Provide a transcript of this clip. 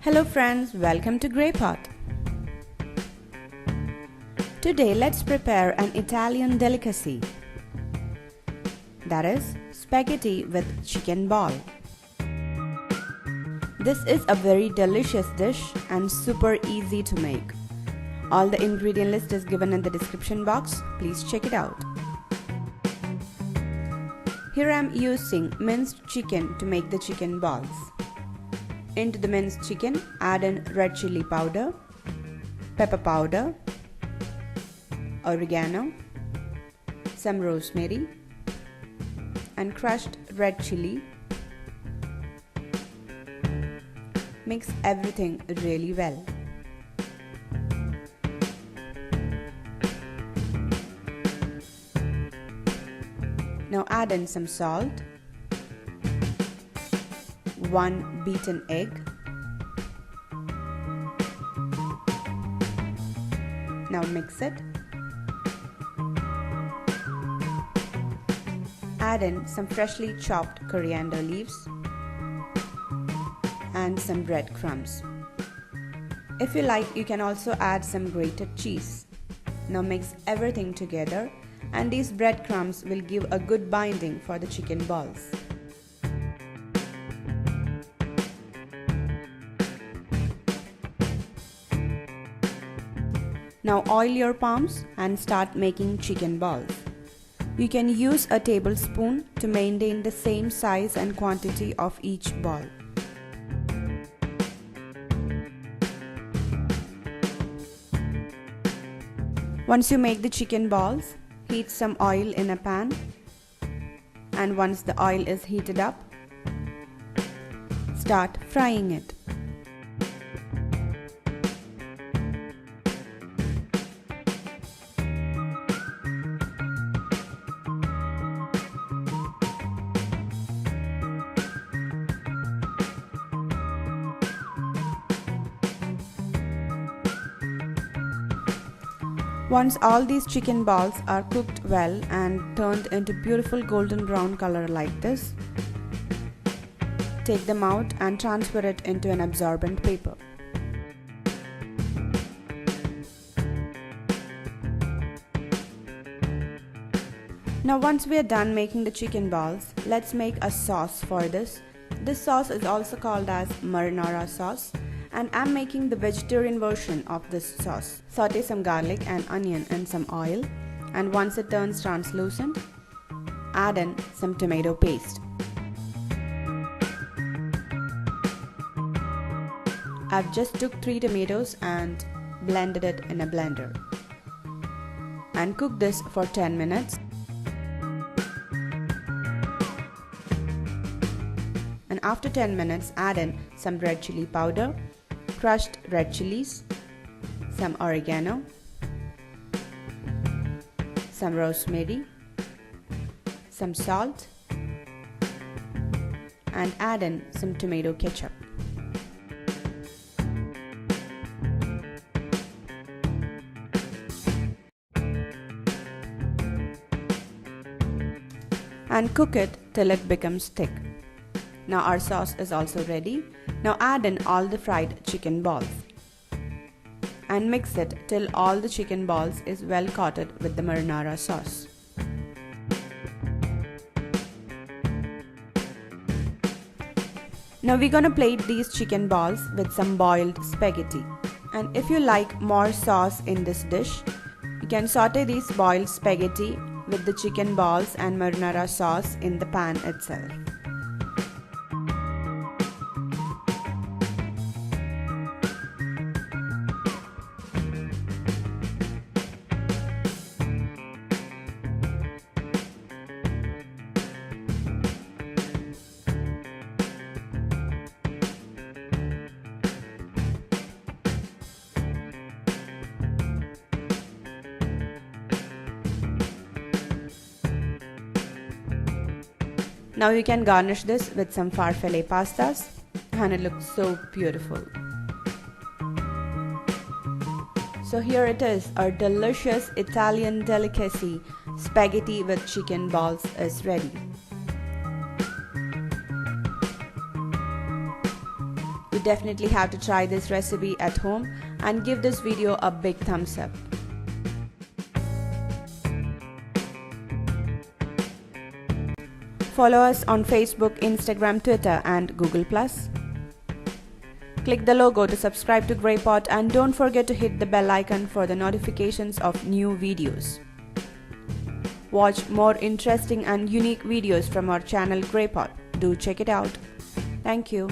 Hello friends, welcome to Grey Pot. Today let's prepare an Italian delicacy, that is spaghetti with chicken ball. This is a very delicious dish and super easy to make. All the ingredient list is given in the description box, please check it out. Here I am using minced chicken to make the chicken balls. Into the minced chicken, add in red chili powder, pepper powder, oregano, some rosemary, and crushed red chili. Mix everything really well. Now add in some salt, 1 beaten egg, now mix it. Add in some freshly chopped coriander leaves and some breadcrumbs. If you like, you can also add some grated cheese. Now mix everything together, and these breadcrumbs will give a good binding for the chicken balls. Now oil your palms and start making chicken balls. You can use a tablespoon to maintain the same size and quantity of each ball. Once you make the chicken balls, heat some oil in a pan, and once the oil is heated up, start frying it. Once all these chicken balls are cooked well and turned into beautiful golden brown color like this, take them out and transfer it into an absorbent paper. Now once we are done making the chicken balls, let's make a sauce for this. This sauce is also called as marinara sauce, and I'm making the vegetarian version of this sauce. Saute some garlic and onion in some oil, and once it turns translucent, add in some tomato paste. I've just took 3 tomatoes and blended it in a blender. And cook this for 10 minutes. And after 10 minutes, add in some red chili powder, crushed red chilies, some oregano, some rosemary, some salt, and add in some tomato ketchup. And cook it till it becomes thick. Now our sauce is also ready. Now add in all the fried chicken balls and mix it till all the chicken balls is well coated with the marinara sauce. Now we're gonna plate these chicken balls with some boiled spaghetti. And if you like more sauce in this dish, you can saute these boiled spaghetti with the chicken balls and marinara sauce in the pan itself. Now you can garnish this with some farfalle pastas, and it looks so beautiful. So here it is, our delicious Italian delicacy, spaghetti with chicken balls is ready. You definitely have to try this recipe at home and give this video a big thumbs up. Follow us on Facebook, Instagram, Twitter and Google+. Click the logo to subscribe to Grey Pot and don't forget to hit the bell icon for the notifications of new videos. Watch more interesting and unique videos from our channel Grey Pot. Do check it out. Thank you.